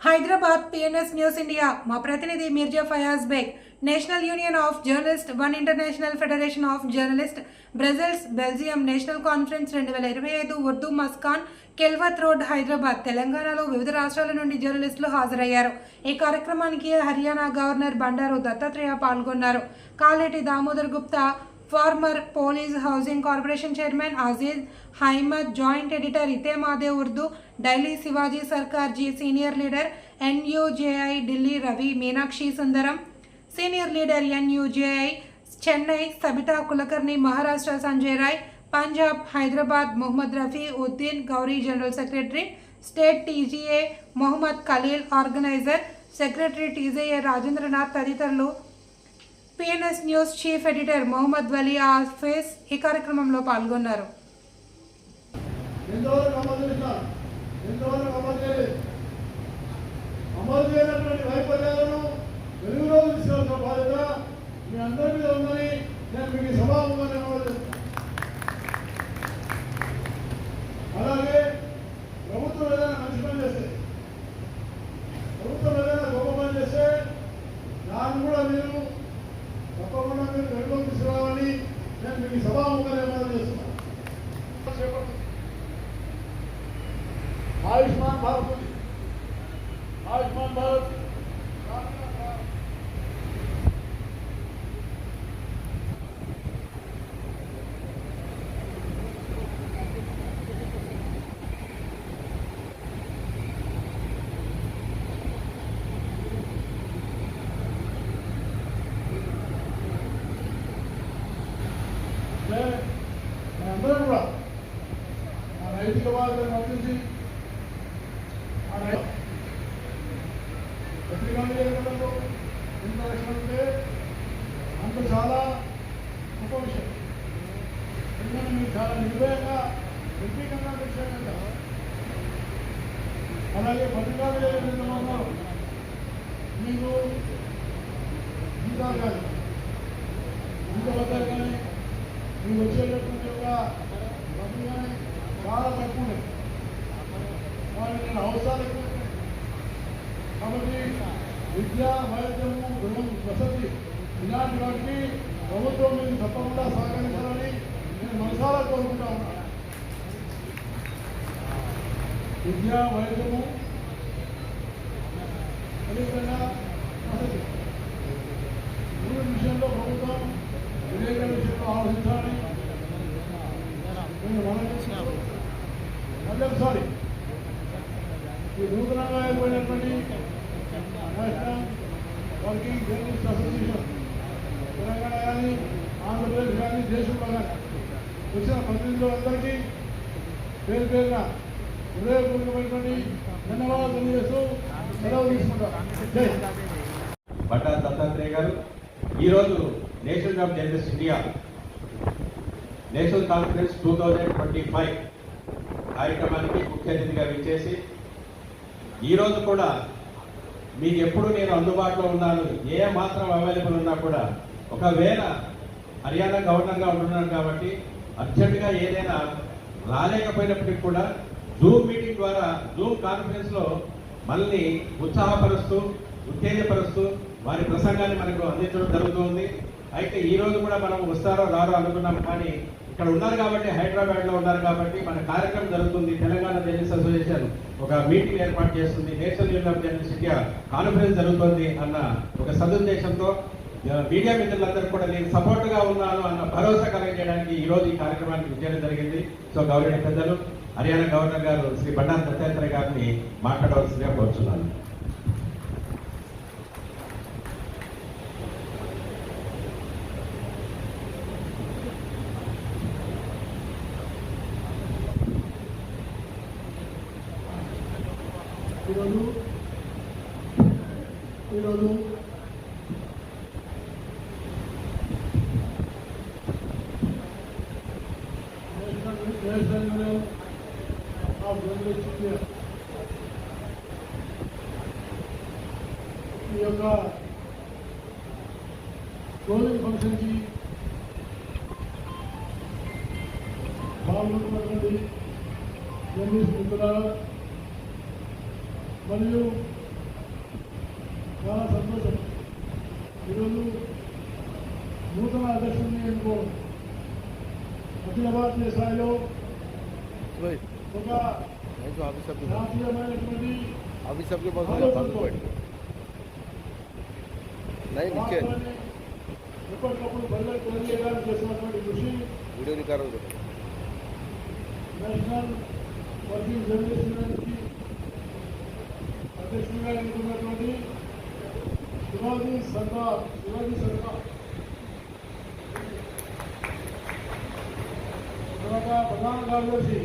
Hyderabad PNS News India మా ప్రతినిధి Mirza Fayaz Baig National Union of Journalist one International Federation of Journalist Brussels Belgium National Conference 2025 Urdu Muskan Khilwat road Hyderabad తెలంగాణలో వివిధ రాష్ట్రాల నుండి జర్నలిస్టులు హాజరయ్యారు. ఈ కార్యక్రమానికి హర్యానా గవర్నర్ బండారు దత్తాత్రేయ పాల్గొన్నారు. Kaleti Damodar Gupta, former police housing corporation chairman Aziz Ahmed, joint editor Etemaad Urdu daily Shivaji Sarkar ji, senior leader NUJI Delhi Ravi Meenakshi Sundaram, senior leader NUJI Chennai Sabitha Kulkarni, Maharashtra Sanjay Rai, Punjab Hyderabad Mohammed Rafi Uddin Ghouri, general secretary state TGA Mohammed Khalil, organiser secretary TJA Rajendranath తదితరులు PNS news chief editor Mohammed Wali office ఈ కార్యక్రమంలో పాల్గొన్నారు. అలాగే ప్రభుత్వం ఏదైనా మంచి పని చేస్తే, ప్రభుత్వం ఏదైనా గొప్ప పని చేస్తే దాన్ని కూడా మీరు తప్పకుండా మీరు వెలుగులోకి తీసుకురావాలని నేను మీకు సభాముఖంగా ఏమైనా చేస్తున్నాను. ఆయుష్మాన్ భారత్ ఉంది, ఆయుష్మాన్ భారత్ అందరూ కూడా ఆ నైతిక బాధ్యతను అందించి పత్రికల్లో ఎంత రక్షణ ఉంటే అంత చాలా గొప్ప విషయం. ఎందుకంటే మీరు చాలా నిర్భయంగా నిర్భీకంగా విషయం. అలాగే పత్రికల్లో మీకు జీతాలు కానీ జీతభద్రత కానీ మీకు వచ్చేటటువంటి ఒక డబ్బులు కానీ చాలా తక్కువ ఉన్నాయి. వాటి నేను అవసరాలు ఎక్కువ ఉన్నాయి. కాబట్టి విద్య, వైద్యము, గృహం, వసతి ఇలాంటి వాటికి ప్రభుత్వం మీకు తప్పకుండా సహకరించాలని నేను మనసారా కోరుకుంటా ఉన్నాను. విద్య, వైద్యము, అదేవిధంగా వసతి మూడు విషయంలో ప్రభుత్వం వివేక విషయంలో ఆలోచించాలని నేను మళ్ళీ ఒకసారి ఈ నూతనంగా ఏర్పడినటువంటి national working journalist association Telangana కానీ ఆంధ్రప్రదేశ్ కానీ దేశంలో కానీ వచ్చిన ప్రతినిధులందరికీ పేరు పేరున హృదయపూర్వకమైనటువంటి ధన్యవాదాలు తెలియజేస్తూ సెలవు తీసుకుంటారు. బండారు దత్తాత్రేయ గారు ఈరోజు national of journalist India national Conference 2025 కార్యక్రమానికి ముఖ్య అతిథిగా విచ్చేసి ఈరోజు కూడా మీకు ఎప్పుడు నేను అందుబాటులో ఉన్నాను, ఏ మాత్రం అవైలబుల్ ఉన్నా కూడా ఒకవేళ హర్యానా గవర్నర్గా ఉంటున్నాను కాబట్టి అర్జెంటుగా ఏదైనా రాలేకపోయినప్పటికీ కూడా జూమ్ మీటింగ్ ద్వారా జూమ్ కాన్ఫరెన్స్లో మనల్ని ఉత్సాహపరుస్తూ ఉత్తేజపరుస్తూ వారి ప్రసంగాన్ని మనకు అందించడం జరుగుతుంది. అయితే ఈ రోజు కూడా మనం వస్తారో రారో అనుకున్నాం, కానీ ఇక్కడ ఉన్నారు కాబట్టి హైదరాబాద్లో ఉన్నారు కాబట్టి మన కార్యక్రమం జరుగుతుంది. తెలంగాణ జర్నలిస్ట్ అసోసియేషన్ ఒక మీటింగ్ ఏర్పాటు చేస్తుంది, national Union of journalist India conference జరుగుతుంది అన్న ఒక సదుద్దేశంతో మీడియా మిత్రులందరూ కూడా నేను సపోర్ట్గా ఉన్నాను అన్న భరోసా కలిగించడానికి ఈ రోజు ఈ కార్యక్రమానికి విజయం జరిగింది. సో గౌరవ పెద్దలు హర్యానా గవర్నర్ గారు శ్రీ బండారు దత్తాత్రేయ గారిని మాట్లాడవలసిందిగా కోరుతున్నాను. ఈరోజు national Union of journalist India ఈ యొక్క క్లోజింగ్ ఫంక్షన్కి పాల్గొన్నటువంటి జర్నలిస్ట్ మిత్రులారా మరియు చాలా సంతోషం. ఈరోజు నూతన అధ్యక్షుడిని ఎన్నుకోవడం అఖిల భారతీయ స్థాయిలో ఒక జాతీయమైనటువంటి अभी सबके पास ఆలోచనతో नहीं नीचे రాష్ట్రాన్ని ఎప్పటికప్పుడు బయటకు వెళ్ళేయడానికి చేసినటువంటి కృషి वीडियो निकाल दो నేషనల్ వర్కింగ్ జర్నలిస్ట్ యూనియన్కి అధ్యక్షుడిగా ఎన్నుకున్నటువంటి శివాజీ సర్కార్ తర్వాత ప్రధాన కార్యదర్శి